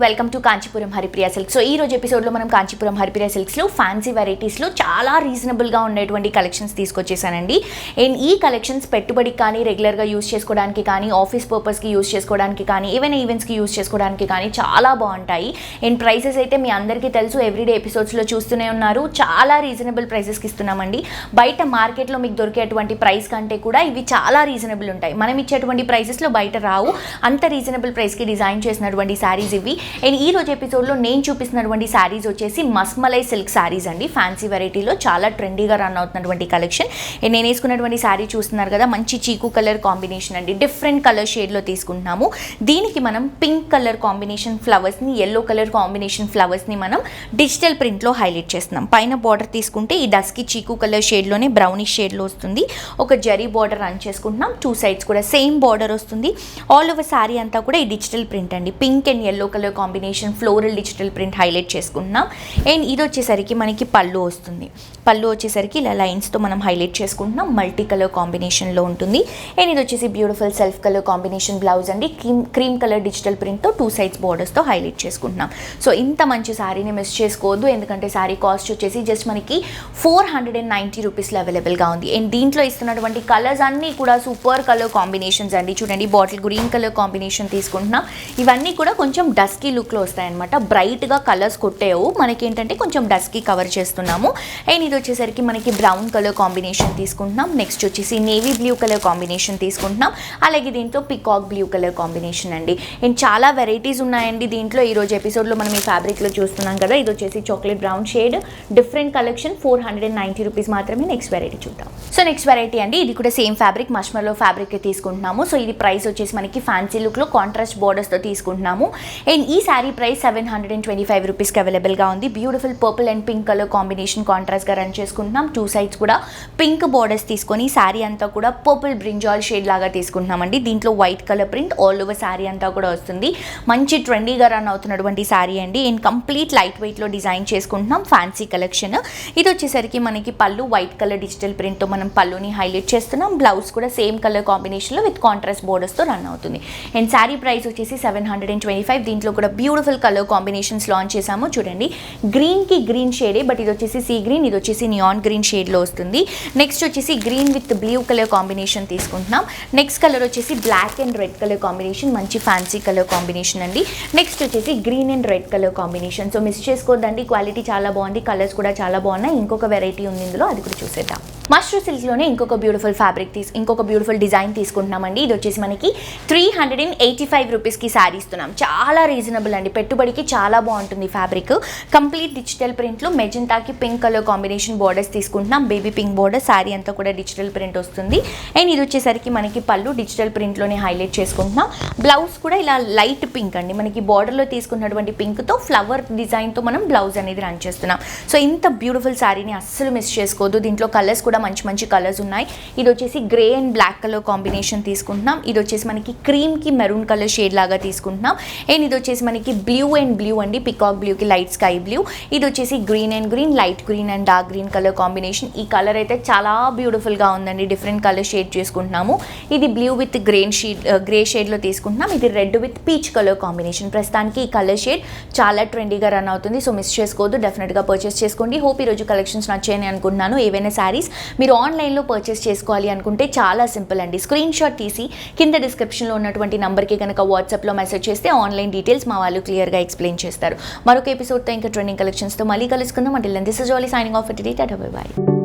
Welcome to Kanchipuram Haripriya silks. So ఈ రోజు ఎపిసోడ్లో మనం కాంచీపురం హరిప్రియ సిల్క్స్లో ఫ్యాన్సీ వెరైటీస్లో చాలా రీజనబుల్గా ఉండేటువంటి కలెక్షన్స్ తీసుకొచ్చేసానండి. అండ్ ఈ కలెక్షన్స్ పెట్టుబడికి కానీ, రెగ్యులర్గా యూస్ చేసుకోవడానికి కానీ, ఆఫీస్ పర్పస్కి యూస్ చేసుకోవడానికి కానీ, ఏవైనా ఈవెంట్స్కి యూస్ చేసుకోవడానికి కానీ చాలా బాగుంటాయి. అండ్ ప్రైసెస్ అయితే మీ అందరికీ తెలుసు, ఎవ్రీడే ఎపిసోడ్స్లో చూస్తూనే ఉన్నారు. చాలా రీజనబుల్ ప్రైసెస్కి ఇస్తున్నామండి. బయట మార్కెట్లో మీకు దొరికేటువంటి ప్రైస్ కంటే కూడా ఇవి చాలా రీజనబుల్ ఉంటాయి. మనం ఇచ్చేటువంటి ప్రైసెస్లో బయట రావు. అంత రీజనబుల్ ప్రైస్కి డిజైన్ చేసినటువంటి శారీస్ ఇవి. అండ్ ఈ రోజు ఎపిసోడ్లో నేను చూపిస్తున్నటువంటి శారీస్ వచ్చేసి మస్మలై సిల్క్ శారీస్ అండి. ఫ్యాన్సీ వెరైటీలో చాలా ట్రెండీగా రన్ అవుతున్నటువంటి కలెక్షన్. అండ్ నేను వేసుకున్నటువంటి శారీ చూస్తున్నారు కదా, మంచి చీకు కలర్ కాంబినేషన్ అండి. డిఫరెంట్ కలర్ షేడ్లో తీసుకుంటున్నాము. దీనికి మనం పింక్ కలర్ కాంబినేషన్ ఫ్లవర్స్ని, ఎల్లో కలర్ కాంబినేషన్ ఫ్లవర్స్ని మనం డిజిటల్ ప్రింట్లో హైలైట్ చేస్తున్నాం. పైన బార్డర్ తీసుకుంటే ఈ డస్కి చీకు కలర్ షేడ్లోనే బ్రౌనిష్ షేడ్లో వస్తుంది. ఒక జరీ బార్డర్ రన్ చేసుకుంటున్నాం. టూ సైడ్స్ కూడా సేమ్ బార్డర్ వస్తుంది. ఆల్ ఓవర్ శారీ అంతా కూడా ఈ డిజిటల్ ప్రింట్ అండి. Pink and yellow colour combination floral digital print highlight చేసుకుంటున్నాం. అండ్ ఇది వచ్చేసరికి మనకి పళ్ళు వస్తుంది. పళ్ళు వచ్చేసరికి ఇలా లైన్స్తో మనం హైలైట్ చేసుకుంటున్నాం. మల్టీ కలర్ కాంబినేషన్లో ఉంటుంది. అండ్ ఇది వచ్చేసి beautiful self colour combination blouse అండి. క్రీమ్ కలర్ డిజిటల్ ప్రింట్తో టూ సైడ్స్ బార్డర్స్తో హైలైట్ చేసుకుంటున్నాం. సో ఇంత మంచి శారీని మిస్ చేసుకోవద్దు, ఎందుకంటే శారీ కాస్ట్ వచ్చేసి జస్ట్ మనకి 490 రూపీస్లో అవైలబుల్గా ఉంది. అండ్ దీంట్లో ఇస్తున్నటువంటి కలర్స్ అన్నీ కూడా సూపర్ కలర్ కాంబినేషన్స్ అండి. చూడండి, బాటిల్ గ్రీన్ కలర్ కాంబినేషన్ తీసుకుంటున్నాం. ఇవన్నీ కూడా కొంచెం డస్కీ లుక్లో వస్తాయన్నమాట. బ్రైట్గా కలర్స్ కొట్టేవు, మనకి ఏంటంటే కొంచెం డస్కీ కవర్ చేస్తున్నాము. అండ్ ఇది వచ్చేసరికి మనకి బ్రౌన్ కలర్ కాంబినేషన్ తీసుకుంటున్నాం. నెక్స్ట్ వచ్చేసి నేవీ బ్లూ కలర్ కాంబినేషన్ తీసుకుంటున్నాం. అలాగే దీంట్లో పికాక్ బ్లూ కలర్ కాంబినేషన్ అండి. అండ్ చాలా వెరైటీస్ ఉన్నాయండి దీంట్లో. ఈరోజు ఎపిసోడ్లో మనం ఈ ఫ్యాబ్రిక్లో చూస్తున్నాం కదా, ఇది వచ్చేసి chocolate brown shade, different collection, 490 rupees మాత్రమే. నెక్స్ట్ వెరైటీ చూద్దాం. సో నెక్స్ట్ వెరైటీ అండి, ఇది కూడా సేమ్ ఫ్యాబ్రిక్, మష్మలో ఫ్యాబ్రిక్ తీసుకుంటున్నాము. సో ఇది ప్రైస్ వచ్చేసి మనకి ఫ్యాన్సీ లుక్లో కాంట్రాస్ట్ బోర్డర్స్తో తీసుకుంటున్నాము. అండ్ ఈ శారీ ప్రైస్ 725 రూపీస్కి అవైలబుల్గా ఉంది. Beautiful purple and pink colour combination కాంట్రాస్ట్గా రన్ చేసుకుంటున్నాం. టూ సైడ్స్ కూడా పింక్ బోర్డర్స్ తీసుకొని శారీ అంతా కూడా పర్పుల్ బ్రింజాల్ షేడ్ లాగా తీసుకుంటున్నామండి. దీంట్లో white colour print all over sari అంతా కూడా వస్తుంది. మంచి ట్రెండీగా రన్ అవుతున్నటువంటి శారీ అండి. అండ్ కంప్లీట్ లైట్ వెయిట్లో డిజైన్ చేసుకుంటున్నాం. Fancy collection. ఇది వచ్చేసరికి మనకి పళ్ళు వైట్ కలర్ డిజిటల్ ప్రింట్తో మనం పళ్ళుని హైలైట్ చేస్తున్నాం. బ్లౌజ్ కూడా సేమ్ కలర్ కాంబినేషన్లో విత్ కాంట్రాస్ట్ బోర్డర్స్తో రన్ అవుతుంది. అండ్ శారీ ప్రైస్ వచ్చేసి 725. దీంట్లో కూడా బ్యూటిఫుల్ కలర్ కాంబినేషన్స్ లాంచ్ చేసాము. చూడండి, గ్రీన్కి గ్రీన్ షేడే, బట్ ఇది వచ్చేసి సీ గ్రీన్, ఇది వచ్చేసి నియాన్ గ్రీన్ షేడ్లో వస్తుంది. నెక్స్ట్ వచ్చేసి green with blue colour combination తీసుకుంటున్నాం. నెక్స్ట్ కలర్ వచ్చేసి black and red colour combination, మంచి ఫ్యాన్సీ కలర్ కాంబినేషన్ అండి. నెక్స్ట్ వచ్చేసి green and red colour combination. So miss చేసుకోవద్దండి, క్వాలిటీ చాలా బాగుంది, కలర్స్ కూడా చాలా బాగున్నాయి. ఇంకొక వెరైటీ ఉంది ఇందులో, అది కూడా చూసేద్దాం. మష్రూ సిల్క్లోనే ఇంకొక బ్యూటిఫుల్ ఫ్యాబ్రిక్ ఇంకొక బ్యూటిఫుల్ డిజైన్ తీసుకుంటున్నామండి. ఇది వచ్చేసి మనకి 385 రూపీస్కి శారీ ఇస్తున్నాం. చాలా రీజనబుల్ అండి, పెట్టుబడికి చాలా బాగుంటుంది ఫ్యాబ్రిక్. కంప్లీట్ డిజిటల్ ప్రింట్లో మెజెంటాకి పింక్ కలర్ కాంబినేషన్ బార్డర్స్ తీసుకుంటున్నాం. బేబీ పింక్ బార్డర్, శారీ అంతా కూడా డిజిటల్ ప్రింట్ వస్తుంది. అండ్ ఇది వచ్చేసరికి మనకి పళ్ళు డిజిటల్ ప్రింట్లోనే హైలైట్ చేసుకుంటున్నాం. బ్లౌజ్ కూడా ఇలా లైట్ పింక్ అండి, మనకి బార్డర్లో తీసుకున్నటువంటి పింక్తో ఫ్లవర్ డిజైన్తో మనం బ్లౌజ్ అనేది రన్ చేస్తున్నాం. సో ఇంత బ్యూటిఫుల్ శారీని అస్సలు మిస్ చేసుకోవద్దు. దీంట్లో కలర్స్ కూడా మంచి మంచి కలర్స్ ఉన్నాయి. ఇది వచ్చేసి grey and black colour combination తీసుకుంటున్నాం. ఇది వచ్చేసి మనకి క్రీమ్కి మెరూన్ కలర్ షేడ్ లాగా తీసుకుంటున్నాం. అండ్ ఇది వచ్చేసి మనకి బ్లూ అండ్ బ్లూ అండి, పికాక్ బ్లూకి లైట్ స్కై బ్లూ. ఇది వచ్చేసి green and green, light green and dark green colour combination. ఈ కలర్ అయితే చాలా బ్యూటిఫుల్గా ఉందండి. డిఫరెంట్ కలర్ షేడ్ చేసుకుంటున్నాము. ఇది బ్లూ విత్ గ్రే షేడ్లో తీసుకుంటున్నాం. ఇది red with peach colour combination. ప్రస్తుతానికి ఈ కలర్ షేడ్ చాలా ట్రెండీగా రన్ అవుతుంది. సో మిస్ చేసుకోవద్దు, డెఫినెట్గా పర్చేస్ చేసుకోండి. హోప్ ఈరోజు కలెక్షన్స్ నచ్చాయని అనుకుంటున్నాను. ఏవైనా శారీస్ మీరు ఆన్లైన్లో పర్చేస్ చేసుకోవాలి అనుకుంటే చాలా సింపుల్ అండి. స్క్రీన్ షాట్ తీసి కింద డిస్క్రిప్షన్లో ఉన్నటువంటి నెంబర్కి కనుక వాట్సాప్లో మెసేజ్ చేస్తే ఆన్లైన్ డీటెయిల్స్ మా వాళ్ళు క్లియర్గా ఎక్స్ప్లెయిన్ చేస్తారు. మరొక ఎపిసోడ్తో ఇంకా ట్రెండింగ్ కలెక్షన్స్తో మళ్ళీ కలుసుకుందాం. అంటే this is all signing off today. Tata bye by.